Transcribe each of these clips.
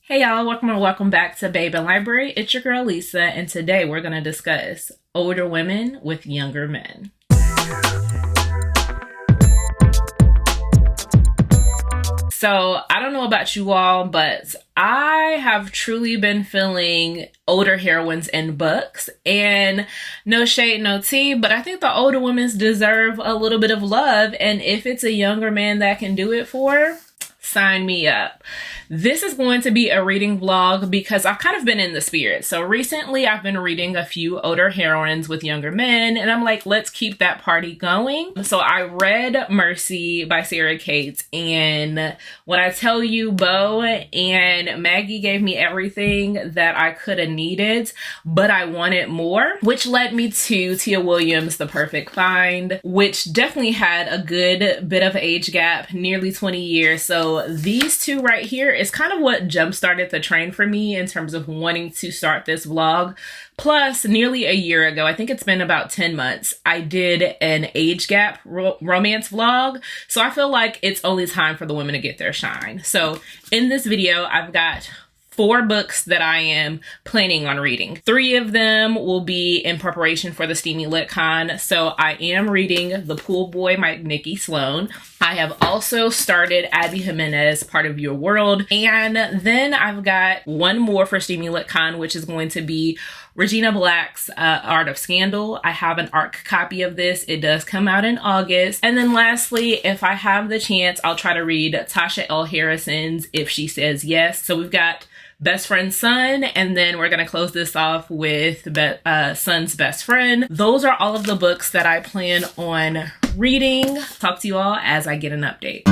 Hey y'all, welcome back to Babeinlibrary. It's your girl Lisa, and today we're going to discuss older women with younger men. So I don't know about you all, but I have truly been feeling older heroines in books, and no shade, no tea, but I think the older women deserve a little bit of love, and if it's a younger man that can do it for, sign me up. This is going to be a reading vlog because I've kind of been in the spirit. So recently I've been reading a few older heroines with younger men, and I'm like, let's keep that party going. So I read Mercy by Sarah Kate, and when I tell you, Bo and Maggie gave me everything that I could have needed, but I wanted more, which led me to Tia Williams' The Perfect Find, which definitely had a good bit of age gap, nearly 20 years. So these two right here is kind of what jump-started the train for me in terms of wanting to start this vlog. Plus, nearly a year ago, I think it's been about 10 months, I did an age gap romance vlog. So I feel like it's only time for the women to get their shine. So in this video, I've got 4 books that I am planning on reading. 3 of them will be in preparation for the Steamy Lit Con. So I am reading The Pool Boy by Nikki Sloan. I have also started Abby Jimenez, Part of Your World. And then I've got one more for Steamy Lit Con, which is going to be Regina Black's Art of Scandal. I have an ARC copy of this. It does come out in August. And then lastly, if I have the chance, I'll try to read Tasha L. Harrison's If She Says Yes. So we've got Best Friend Son, and then we're going to close this off with Son's Best Friend. Those are all of the books that I plan on reading. Talk to you all as I get an update.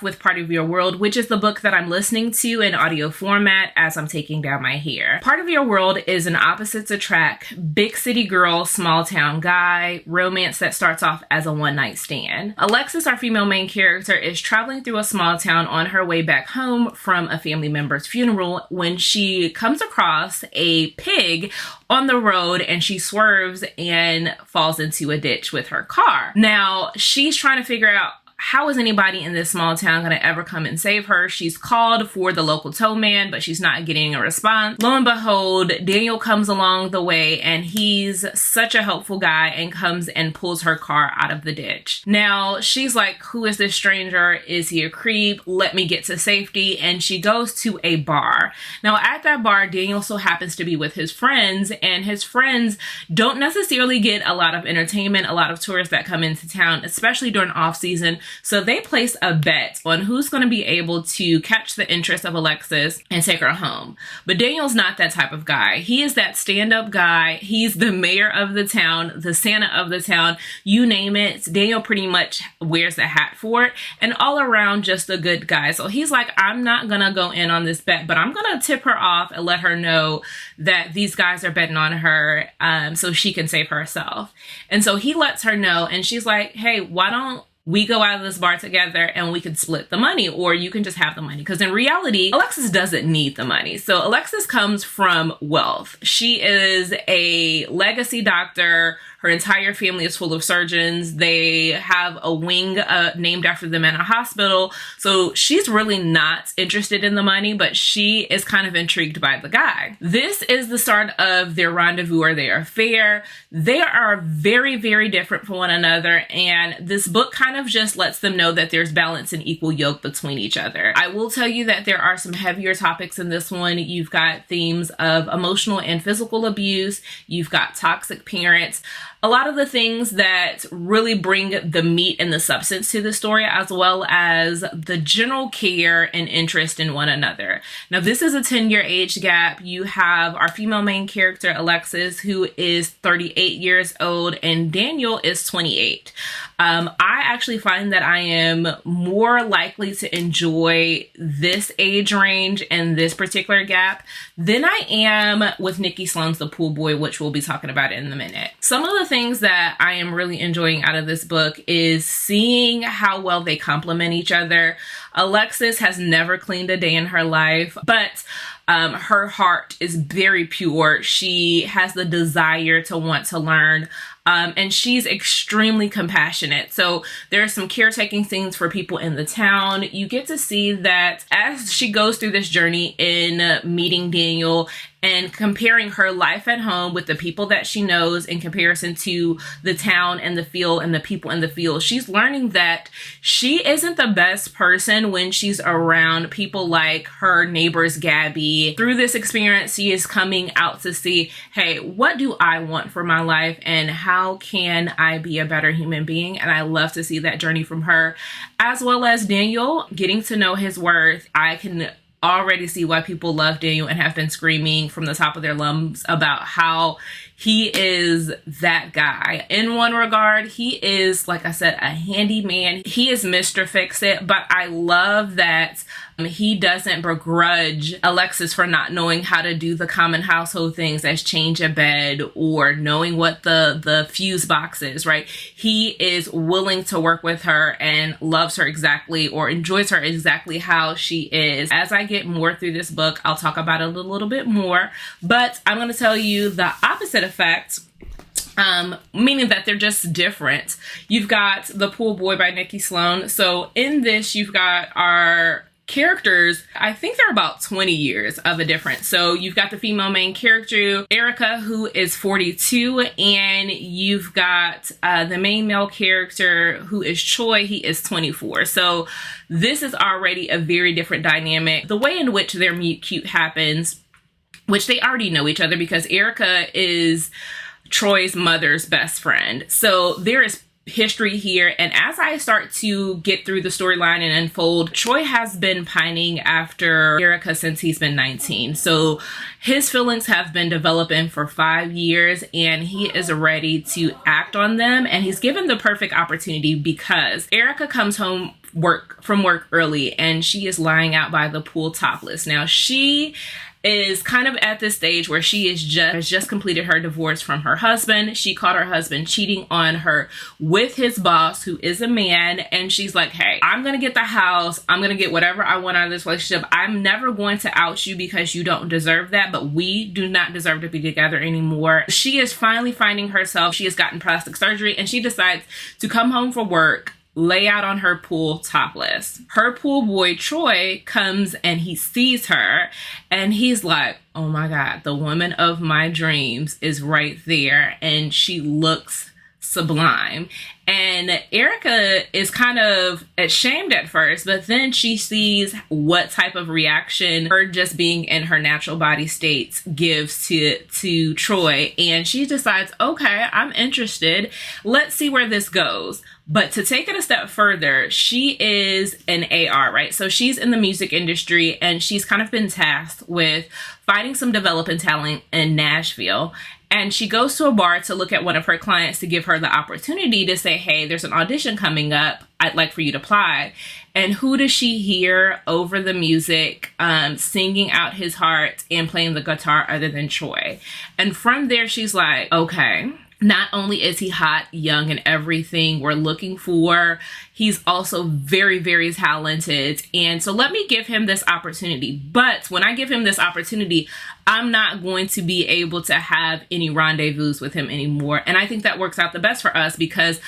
With Part of Your World, which is the book that I'm listening to in audio format as I'm taking down my hair. Part of Your World is an opposites attract, big city girl, small town guy, romance that starts off as a one-night stand. Alexis, our female main character, is traveling through a small town on her way back home from a family member's funeral when she comes across a pig on the road, and she swerves and falls into a ditch with her car. Now, she's trying to figure out, how is anybody in this small town going to ever come and save her? She's called for the local tow man, but she's not getting a response. Lo and behold, Daniel comes along the way, and he's such a helpful guy and comes and pulls her car out of the ditch. Now, she's like, who is this stranger? Is he a creep? Let me get to safety. And she goes to a bar. Now, at that bar, Daniel so happens to be with his friends, and his friends don't necessarily get a lot of entertainment, a lot of tourists that come into town, especially during off season. So they place a bet on who's going to be able to catch the interest of Alexis and take her home. But Daniel's not that type of guy. He is that stand-up guy. He's the mayor of the town, the Santa of the town, you name it. Daniel pretty much wears the hat for it, and all around just a good guy. So he's like, I'm not going to go in on this bet, but I'm going to tip her off and let her know that these guys are betting on her so she can save herself. And so he lets her know, and she's like, hey, why don't we go out of this bar together and we can split the money, or you can just have the money. Because in reality, Alexis doesn't need the money. So Alexis comes from wealth. She is a legacy doctor. Her entire family is full of surgeons. They have a wing named after them in a hospital. So she's really not interested in the money, but she is kind of intrigued by the guy. This is the start of their rendezvous or their affair. They are very, very different from one another. And this book kind of just lets them know that there's balance and equal yoke between each other. I will tell you that there are some heavier topics in this one. You've got themes of emotional and physical abuse. You've got toxic parents. a lot of the things that really bring the meat and the substance to the story, as well as the general care and interest in one another. Now, this is a 10-year age gap. You have our female main character, Alexis, who is 38 years old, and Daniel is 28. I actually find that I am more likely to enjoy this age range and this particular gap than I am with Nikki Sloan's The Pool Boy, which we'll be talking about in a minute. Some of the things that I am really enjoying out of this book is seeing how well they complement each other. Alexis has never cleaned a day in her life, but her heart is very pure. She has the desire to want to learn. And she's extremely compassionate. So there are some caretaking scenes for people in the town. You get to see that as she goes through this journey in meeting Daniel and comparing her life at home with the people that she knows in comparison to the town and the field and the people in the field, she's learning that she isn't the best person when she's around people like her neighbors, Gabby. Through this experience, she is coming out to see, hey, what do I want for my life and how can I be a better human being? And I love to see that journey from her, as well as Daniel getting to know his worth. I can already see why people love Daniel and have been screaming from the top of their lungs about how he is that guy. In one regard, he is, like I said, a handyman. He is Mr. Fix-It, but I love that he doesn't begrudge Alexis for not knowing how to do the common household things as change a bed or knowing what the fuse box is, right? He is willing to work with her and loves her exactly or enjoys her exactly how she is. As I get more through this book, I'll talk about it a little bit more, but I'm going to tell you the opposite effect. Meaning that they're just different. You've got The Pool Boy by Nikki Sloan. So in this, you've got our characters, I think they're about 20 years of a difference. So you've got the female main character, Erica, who is 42, and you've got the main male character, who is Choi. He is 24. So this is already a very different dynamic. The way in which their meet cute happens, which they already know each other because Erica is Troy's mother's best friend. So there is history here, and as I start to get through the storyline and unfold, Troy has been pining after Erica since he's been 19. So his feelings have been developing for 5 years and he is ready to act on them, and he's given the perfect opportunity because Erica comes home from work early and she is lying out by the pool topless. Now she is kind of at this stage where she has just completed her divorce from her husband. She caught her husband cheating on her with his boss, who is a man, and she's like, hey, I'm gonna get the house, I'm gonna get whatever I want out of this relationship. I'm never going to out you because you don't deserve that, but we do not deserve to be together anymore. She is finally finding herself. She has gotten plastic surgery and she decides to come home from work, lay out on her pool topless. Her pool boy, Troy, comes and he sees her and he's like, oh my God, the woman of my dreams is right there and she looks sublime. And Erica is kind of ashamed at first, but then she sees what type of reaction her just being in her natural body states gives to Troy. And she decides, okay, I'm interested. Let's see where this goes. But to take it a step further, she is an AR, right? So she's in the music industry and she's kind of been tasked with finding some developing talent in Nashville. And she goes to a bar to look at one of her clients to give her the opportunity to say, hey, there's an audition coming up. I'd like for you to apply. And who does she hear over the music, singing out his heart and playing the guitar other than Troy? And from there, she's like, okay, not only is he hot, young, and everything we're looking for, he's also very, very talented. And so let me give him this opportunity. But when I give him this opportunity, I'm not going to be able to have any rendezvous with him anymore. And I think that works out the best for us because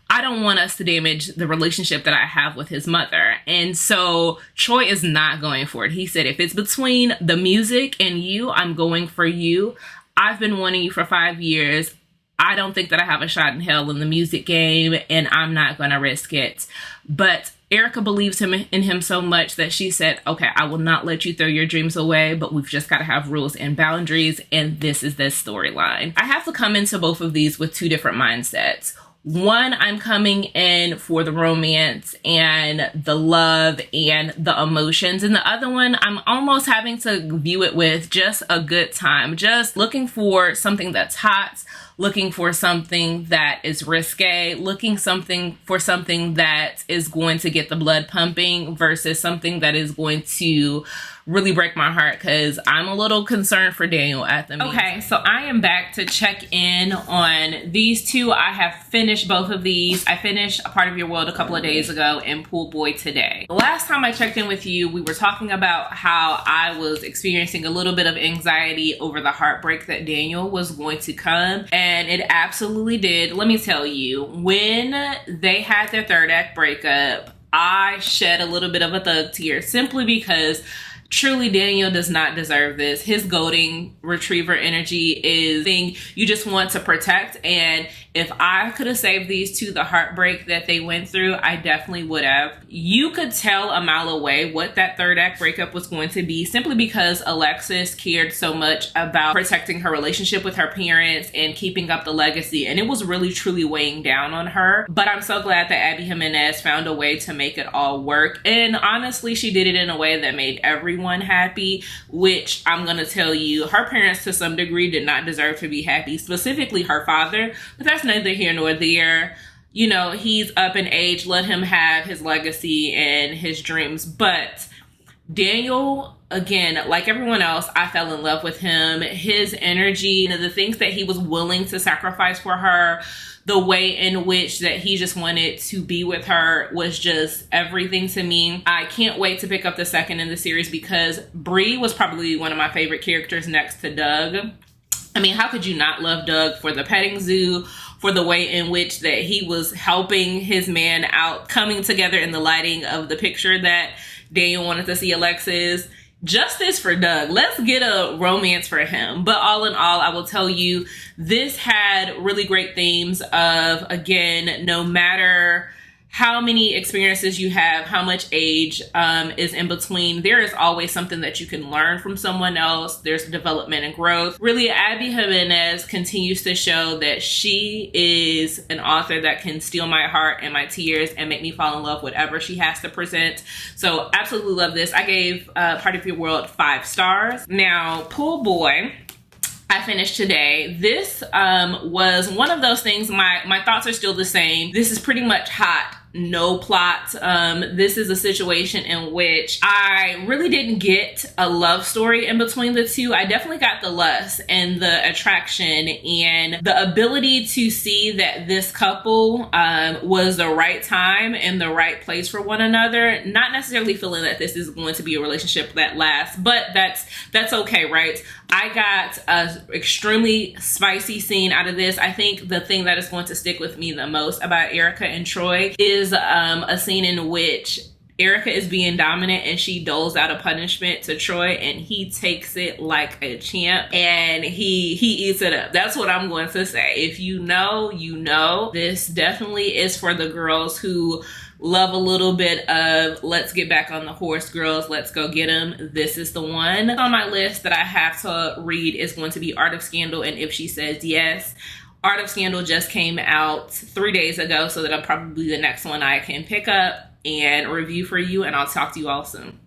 I don't want us to damage the relationship that I have with his mother. And so Troy is not going for it. He said, if it's between the music and you, I'm going for you. I've been wanting you for 5 years. I don't think that I have a shot in hell in the music game, and I'm not going to risk it. But Erica believes in him so much that she said, okay, I will not let you throw your dreams away, but we've just got to have rules and boundaries, and this is this storyline. I have to come into both of these with two different mindsets. One, I'm coming in for the romance and the love and the emotions. And the other one, I'm almost having to view it with just a good time. Just looking for something that's hot, looking for something that is risque, looking for something that is going to get the blood pumping versus something that is going to really break my heart, because I'm a little concerned for Daniel at the moment. Okay, so I am back to check in on these two. I have finished both of these. I finished A Part of Your World a couple of days ago and Pool Boy today. The last time I checked in with you, we were talking about how I was experiencing a little bit of anxiety over the heartbreak that Daniel was going to come, and it absolutely did. Let me tell you, when they had their third act breakup, I shed a little bit of a thug tear simply because truly, Daniel does not deserve this. His golden retriever energy is thing you just want to protect. And if I could have saved these two the heartbreak that they went through, I definitely would have. You could tell a mile away what that third act breakup was going to be simply because Alexis cared so much about protecting her relationship with her parents and keeping up the legacy. And it was really, truly weighing down on her. But I'm so glad that Abby Jimenez found a way to make it all work. And honestly, she did it in a way that made everyone happy, which I'm going to tell you, her parents to some degree did not deserve to be happy, specifically her father. But that's neither here nor there. You know, he's up in age, let him have his legacy and his dreams. But Daniel, again, like everyone else, I fell in love with him. His energy, the things that he was willing to sacrifice for her, the way in which that he just wanted to be with her was just everything to me. I can't wait to pick up the second in the series because Bree was probably one of my favorite characters next to Doug. I mean, how could you not love Doug for the petting zoo, for the way in which that he was helping his man out, coming together in the lighting of the picture that Daniel wanted to see Alexis. Justice for Doug. Let's get a romance for him. But all in all, I will tell you, this had really great themes of, again, no matter how many experiences you have, how much age is in between, there is always something that you can learn from someone else. There's development and growth. Really, Abby Jimenez continues to show that she is an author that can steal my heart and my tears and make me fall in love with whatever she has to present. So absolutely love this. I gave Part of Your World 5 stars. Now, Pool Boy, I finished today. This was one of those things, my thoughts are still the same. This is pretty much hot. No plot. This is a situation in which I really didn't get a love story in between the two. I definitely got the lust and the attraction and the ability to see that this couple was the right time and the right place for one another. Not necessarily feeling that this is going to be a relationship that lasts, but that's okay, right? I got an extremely spicy scene out of this. I think the thing that is going to stick with me the most about Erica and Troy is a scene in which Erica is being dominant and she doles out a punishment to Troy and he takes it like a champ and he eats it up. That's what I'm going to say. If you know, you know. This definitely is for the girls who love a little bit of let's get back on the horse, girls, let's go get them. This is the one on my list that I have to read is going to be Art of Scandal and If She Says Yes. Art of Scandal just came out 3 days ago, so that'll probably be the next one I can pick up and review for you, and I'll talk to you all soon.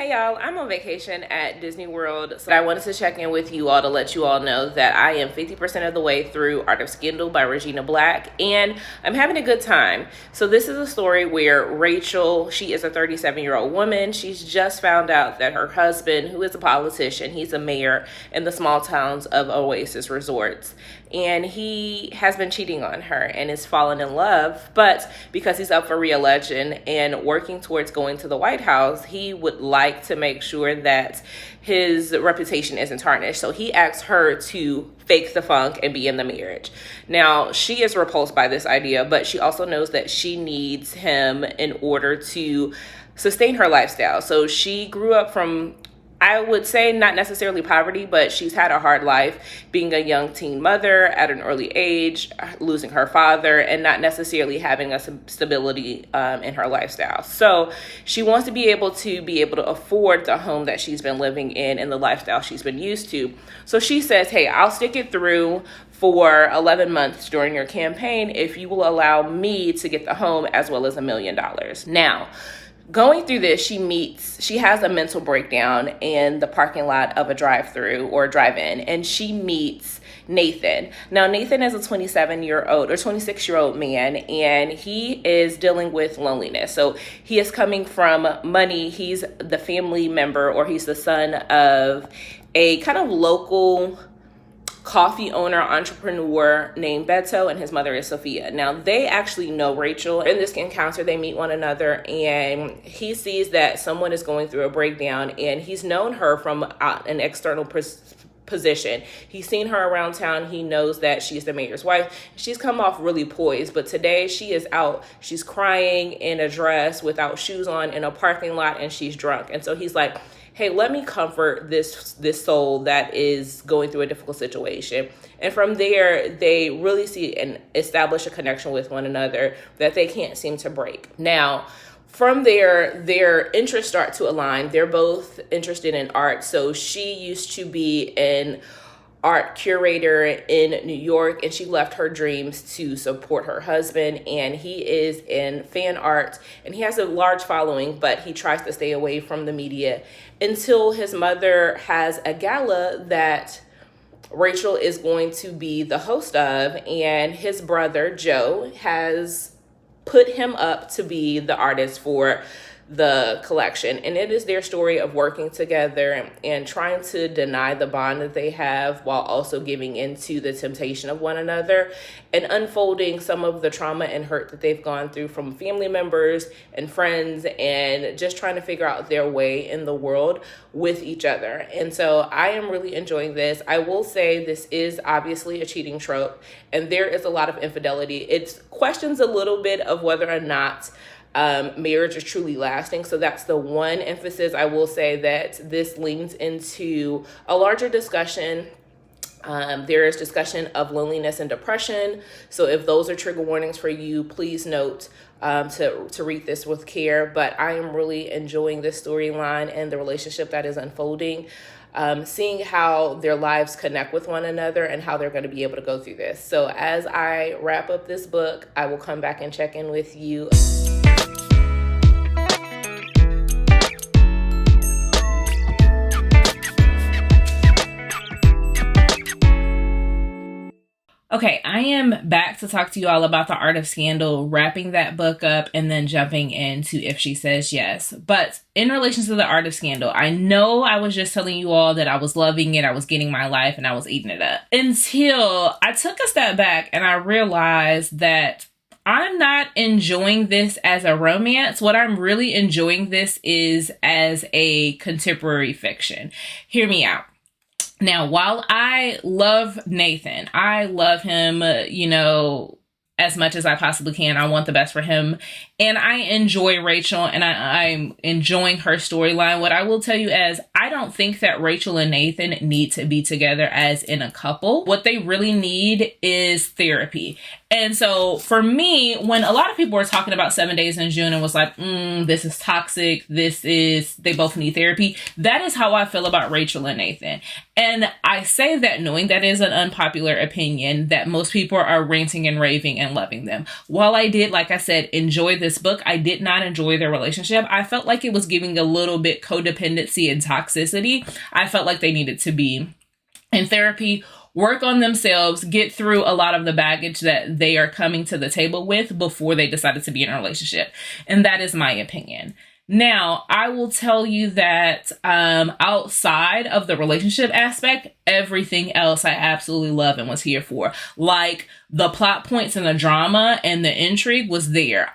Hey y'all, I'm on vacation at Disney World, so I wanted to check in with you all to let you all know that I am 50% of the way through Art of Scandal by Regina Black, and I'm having a good time. So this is a story where Rachel, she is a 37-year-old woman. She's just found out that her husband, who is a politician, he's a mayor in the small towns of Oasis resorts, and he has been cheating on her and is fallen in love, but because he's up for re-election and working towards going to the White House, he would like to make sure that his reputation isn't tarnished. So he asks her to fake the funk and be in the marriage. Now, she is repulsed by this idea, but she also knows that she needs him in order to sustain her lifestyle. So she grew up from, I would say, not necessarily poverty, but she's had a hard life being a young teen mother at an early age, losing her father, and not necessarily having a stability in her lifestyle. So she wants to be able to afford the home that she's been living in and the lifestyle she's been used to. So she says, hey, I'll stick it through for 11 months during your campaign if you will allow me to get the home as well as $1 million. Now, going through this, she has a mental breakdown in the parking lot of a drive-through or drive-in, and she meets Nathan. Now, Nathan is a 27-year-old or 26-year-old man, and he is dealing with loneliness. So he is coming from money. He's the family member, or he's the son of a kind of local coffee owner, entrepreneur named Beto, and his mother is Sophia. Now, they actually know Rachel. In this encounter, they meet one another, and he sees that someone is going through a breakdown, and he's known her from an external position. He's seen her around town. He knows that she's the mayor's wife. She's come off really poised, but today she is out. She's crying in a dress without shoes on in a parking lot, and she's drunk. And so he's like, hey, let me comfort this soul that is going through a difficult situation. And from there, they really see and establish a connection with one another that they can't seem to break. Now, from there, their interests start to align. They're both interested in art. So she used to be an art curator in New York, and she left her dreams to support her husband, and he is in fan art, and he has a large following, but he tries to stay away from the media until his mother has a gala that Rachel is going to be the host of, and his brother Joe has put him up to be the artist for the collection. And it is their story of working together and trying to deny the bond that they have while also giving into the temptation of one another and unfolding some of the trauma and hurt that they've gone through from family members and friends, and just trying to figure out their way in the world with each other. And so I am really enjoying this. I will say this is obviously a cheating trope, and there is a lot of infidelity. It questions a little bit of whether or not marriage is truly lasting. So that's the one emphasis I will say that this leans into a larger discussion. There is discussion of loneliness and depression. So if those are trigger warnings for you, please note to read this with care. But I am really enjoying this storyline and the relationship that is unfolding. Seeing how their lives connect with one another and how they're going to be able to go through this. So as I wrap up this book, I will come back and check in with you. Okay, I am back to talk to you all about The Art of Scandal, wrapping that book up and then jumping into If She Says Yes. But in relation to The Art of Scandal, I know I was just telling you all that I was loving it, I was getting my life, and I was eating it up. Until I took a step back and I realized that I'm not enjoying this as a romance. What I'm really enjoying this is as a contemporary fiction. Hear me out. Now, while I love Nathan, I love him, as much as I possibly can. I want the best for him. And I enjoy Rachel, and I'm enjoying her storyline. What I will tell you is I don't think that Rachel and Nathan need to be together as in a couple. What they really need is therapy. And so for me, when a lot of people were talking about 7 Days in June and was like, this is toxic, they both need therapy, that is how I feel about Rachel and Nathan. And I say that knowing that is an unpopular opinion, that most people are ranting and raving and loving them. While I did, like I said, enjoy this book, I did not enjoy their relationship. I felt like it was giving a little bit codependency and toxicity. I felt like they needed to be in therapy, work on themselves, get through a lot of the baggage that they are coming to the table with before they decided to be in a relationship. And that is my opinion. Now, I will tell you that outside of the relationship aspect, everything else I absolutely love and was here for. Like, the plot points and the drama and the intrigue was there.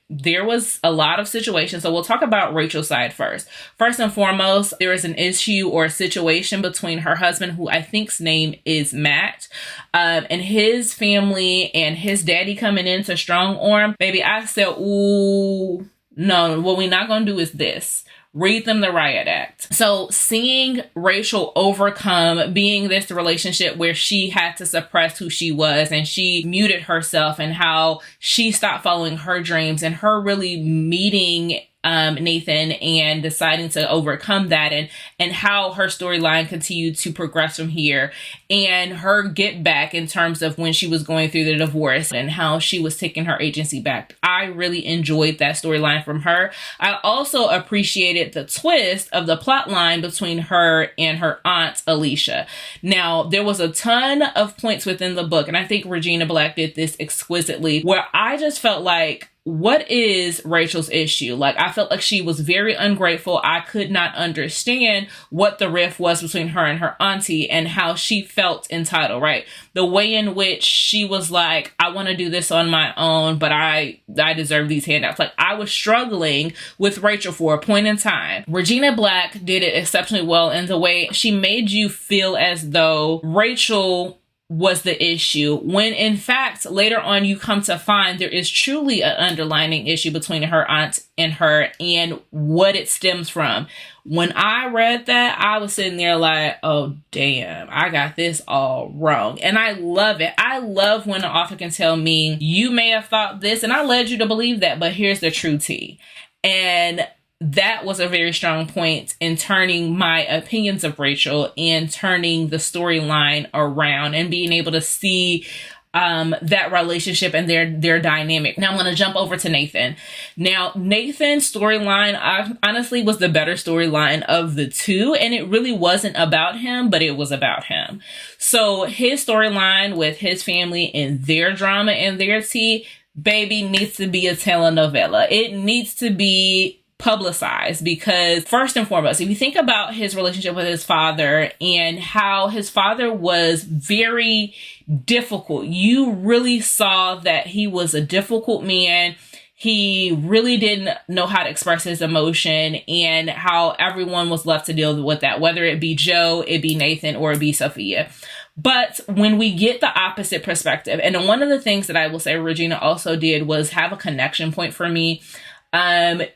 There was a lot of situations. So we'll talk about Rachel's side first. First and foremost, there is an issue or a situation between her husband, who I think's name is Matt, and his family and his daddy coming into strong arm. Baby, I said, ooh, no, what we're not going to do is this. Read them the riot act. So seeing Rachel overcome being this relationship where she had to suppress who she was and she muted herself, and how she stopped following her dreams, and her really meeting Nathan and deciding to overcome that, and how her storyline continued to progress from here, and her get back in terms of when she was going through the divorce and how she was taking her agency back. I really enjoyed that storyline from her. I also appreciated the twist of the plot line between her and her aunt Alicia. Now, there was a ton of points within the book, and I think Regina Black did this exquisitely, where I just felt like, what is Rachel's issue? Like, I felt like she was very ungrateful. I could not understand what the rift was between her and her auntie, and how she felt entitled, right? The way in which she was like, I want to do this on my own, but I deserve these handouts. Like, I was struggling with Rachel for a point in time. Regina Black did it exceptionally well in the way she made you feel as though Rachel was the issue, when in fact later on you come to find there is truly an underlying issue between her aunt and her, and what it stems from. When I read that, I was sitting there like, oh damn, I got this all wrong. And I love it. I love when an author can tell me, you may have thought this and I led you to believe that, but here's the true tea. And that was a very strong point in turning my opinions of Rachel and turning the storyline around and being able to see that relationship and their dynamic. Now I'm going to jump over to Nathan. Now, Nathan's storyline honestly was the better storyline of the two, and it really wasn't about him, but it was about him. So his storyline with his family and their drama and their tea, baby, needs to be a telenovela. It needs to be publicized, because first and foremost, if you think about his relationship with his father and how his father was very difficult, you really saw that he was a difficult man. He really didn't know how to express his emotion, and how everyone was left to deal with that, whether it be Joe, it be Nathan, or it be Sophia. But when we get the opposite perspective, and one of the things that I will say Regina also did was have a connection point for me.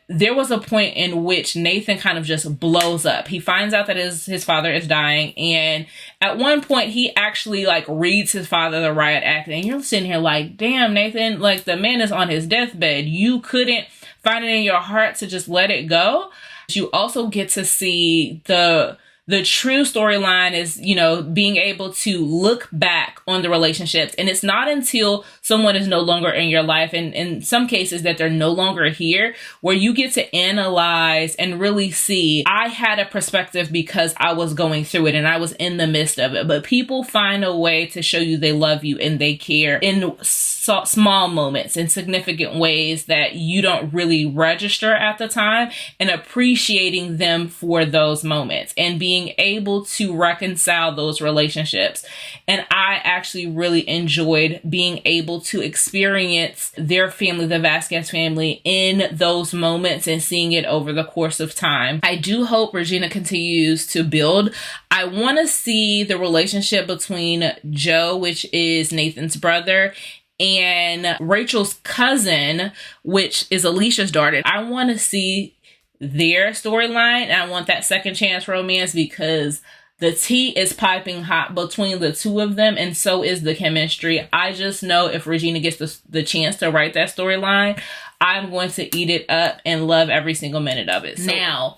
There was a point in which Nathan kind of just blows up. He finds out that his father is dying. And at one point he actually like reads his father the riot act. And you're sitting here like, damn, Nathan, like the man is on his deathbed. You couldn't find it in your heart to just let it go. You also get to see the true storyline is, you know, being able to look back on the relationships. And it's not until someone is no longer in your life, and in some cases that they're no longer here, where you get to analyze and really see, I had a perspective because I was going through it and I was in the midst of it. But people find a way to show you they love you and they care in small moments, in significant ways that you don't really register at the time, and appreciating them for those moments and being able to reconcile those relationships. And I actually really enjoyed being able to experience their family, the Vasquez family, in those moments and seeing it over the course of time. I do hope Regina continues to build. I want to see the relationship between Joe, which is Nathan's brother, and Rachel's cousin, which is Alicia's daughter. I want to see their storyline, and I want that second chance romance, because The tea is piping hot between the two of them, and so is the chemistry. I just know if Regina gets the chance to write that storyline, I'm going to eat it up and love every single minute of it. So, now,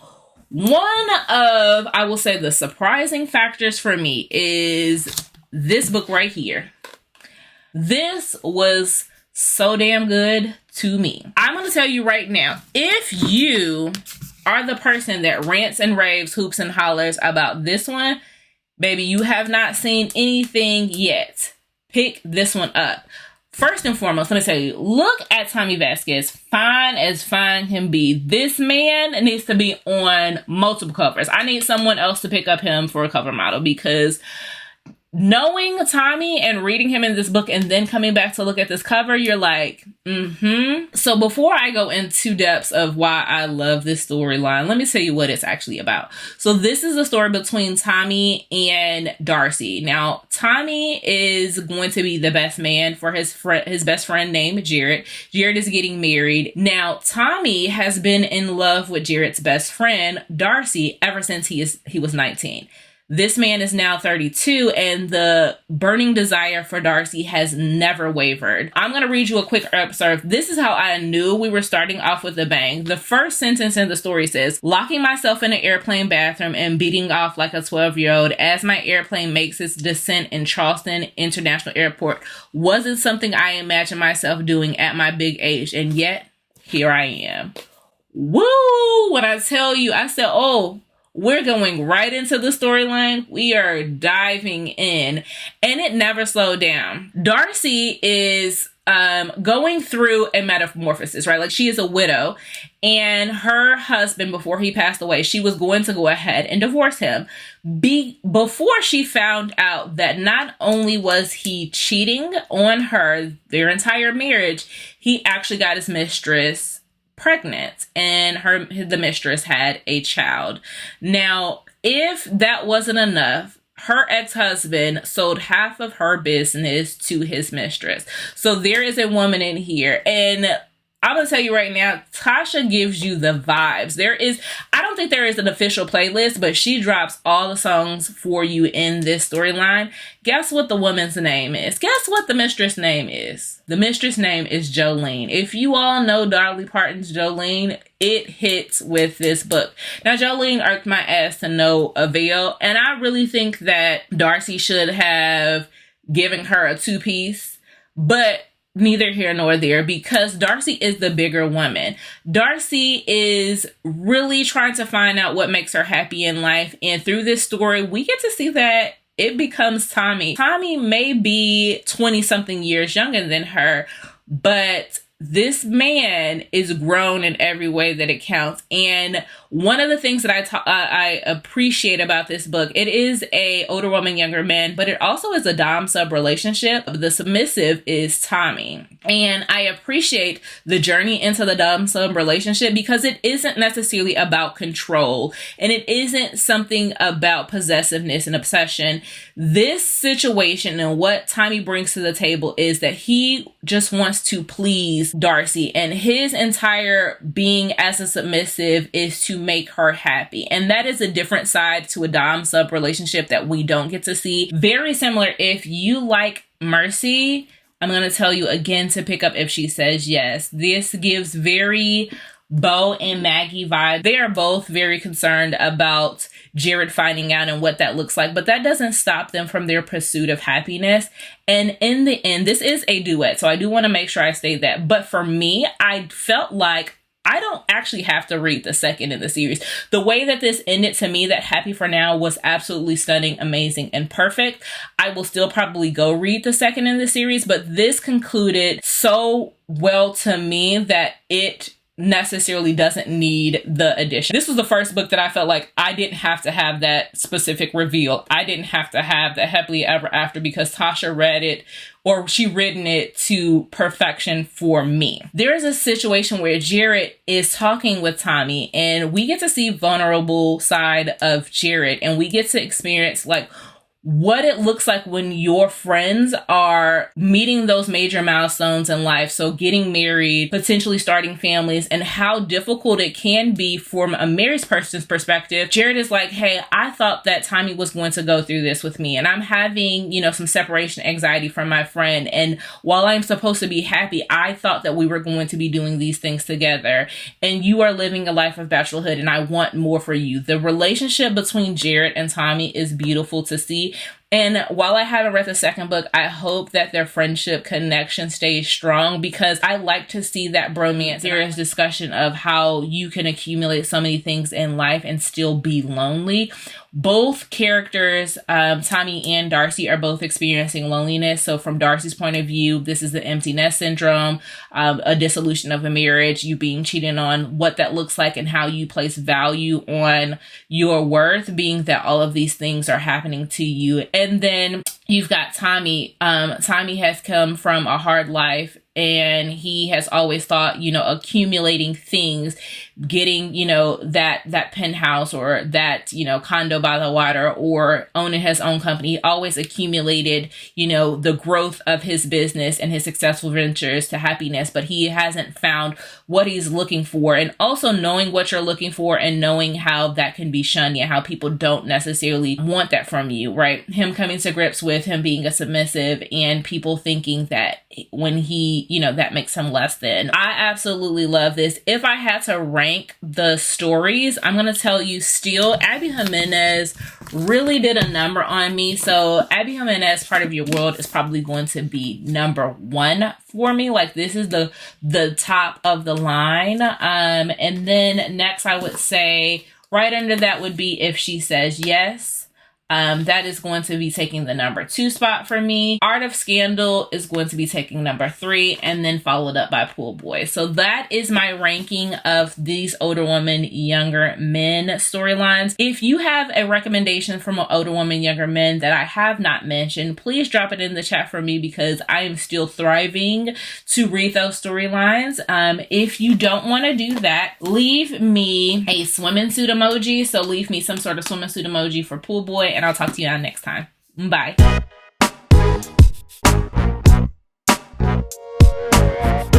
one of, I will say, the surprising factors for me is this book right here. This was so damn good to me. I'm going to tell you right now, if you are the person that rants and raves, hoops and hollers about this one, baby, you have not seen anything yet. Pick this one up. First and foremost, let me tell you, look at Tommy Vasquez. Fine as fine can be. This man needs to be on multiple covers. I need someone else to pick up him for a cover model, because knowing Tommy and reading him in this book and then coming back to look at this cover, you're like, So before I go into depths of why I love this storyline, let me tell you what it's actually about. So this is a story between Tommy and Darcy. Now, Tommy is going to be the best man for his best friend named Jared. Jared is getting married. Now, Tommy has been in love with Jared's best friend, Darcy, ever since he was 19. This man is now 32, and the burning desire for Darcy has never wavered. I'm going to read you a quick excerpt. This is how I knew we were starting off with a bang. The first sentence in the story says, "Locking myself in an airplane bathroom and beating off like a 12-year-old as my airplane makes its descent in Charleston International Airport wasn't something I imagined myself doing at my big age, and yet here I am." Woo! When I tell you, I said, oh, we're going right into the storyline. We are diving in, and it never slowed down. Darcy is going through a metamorphosis, right? Like, she is a widow, and her husband, before he passed away, she was going to go ahead and divorce him. Before she found out that not only was he cheating on her, their entire marriage, he actually got his mistress pregnant, and the mistress had a child. Now, if that wasn't enough, her ex-husband sold half of her business to his mistress. So there is a woman in here, and I'm going to tell you right now, Tasha gives you the vibes. I don't think there is an official playlist, but she drops all the songs for you in this storyline. Guess what the woman's name is? Guess what the mistress name is? The mistress name is Jolene. If you all know Dolly Parton's Jolene, it hits with this book. Now, Jolene irked my ass to no avail, and I really think that Darcy should have given her a two-piece, but neither here nor there, because Darcy is the bigger woman. Darcy is really trying to find out what makes her happy in life, and through this story, we get to see that it becomes Tommy. Tommy may be 20-something years younger than her, but this man is grown in every way that it counts. And one of the things that I appreciate about this book, it is a older woman, younger man, but it also is a dom-sub relationship. The submissive is Tommy. And I appreciate the journey into the dom-sub relationship because it isn't necessarily about control, and it isn't something about possessiveness and obsession. This situation and what Tommy brings to the table is that he just wants to please Darcy, and his entire being as a submissive is to make her happy. And that is a different side to a dom-sub relationship that we don't get to see. Very similar. If you like Mercy, I'm going to tell you again to pick up If She Says Yes. This gives very Bo and Maggie vibe. They are both very concerned about Jared finding out and what that looks like, but that doesn't stop them from their pursuit of happiness. And in the end, this is a duet, so I do want to make sure I state that. But for me, I felt like I don't actually have to read the second in the series. The way that this ended, to me, that Happy for Now was absolutely stunning, amazing, and perfect. I will still probably go read the second in the series, but this concluded so well to me that it necessarily doesn't need the addition. This was the first book that I felt like I didn't have to have that specific reveal. I didn't have to have the happily ever after because Tasha read it, or she written it to perfection for me. There is a situation where Jared is talking with Tommy, and we get to see vulnerable side of Jared, and we get to experience like what it looks like when your friends are meeting those major milestones in life. So getting married, potentially starting families, and how difficult it can be from a married person's perspective. Jared is like, hey, I thought that Tommy was going to go through this with me, and I'm having, some separation anxiety from my friend. And while I'm supposed to be happy, I thought that we were going to be doing these things together. And you are living a life of bachelorhood, and I want more for you. The relationship between Jared and Tommy is beautiful to see. And while I haven't read the second book, I hope that their friendship connection stays strong, because I like to see that bromance. There is discussion of how you can accumulate so many things in life and still be lonely. Both characters, Tommy and Darcy, are both experiencing loneliness. So from Darcy's point of view, this is the empty nest syndrome, a dissolution of a marriage, you being cheated on, what that looks like, and how you place value on your worth, being that all of these things are happening to you. And then you've got Tommy. Tommy has come from a hard life, and he has always thought, accumulating things, getting, that penthouse or that, condo by the water, or owning his own company. He always accumulated, the growth of his business and his successful ventures to happiness, but he hasn't found what he's looking for. And also knowing what you're looking for and knowing how that can be shunned, and how people don't necessarily want that from you, right? Him coming to grips with him being a submissive, and people thinking that when he, that makes him less than. I absolutely love this. If I had to rank the stories, I'm going to tell you still, Abby Jimenez really did a number on me. So Abby Jimenez, Part of Your World, is probably going to be number one for me. Like, this is the top of the line. And then next, I would say right under that would be If She Says Yes. That is going to be taking the number 2 spot for me. Art of Scandal is going to be taking number 3, and then followed up by Pool Boy. So that is my ranking of these older woman, younger men storylines. If you have a recommendation from an older woman, younger men that I have not mentioned, please drop it in the chat for me, because I am still thriving to read those storylines. If you don't want to do that, leave me a swimming suit emoji. So leave me some sort of swimming suit emoji for Pool Boy, and I'll talk to you next time. Bye.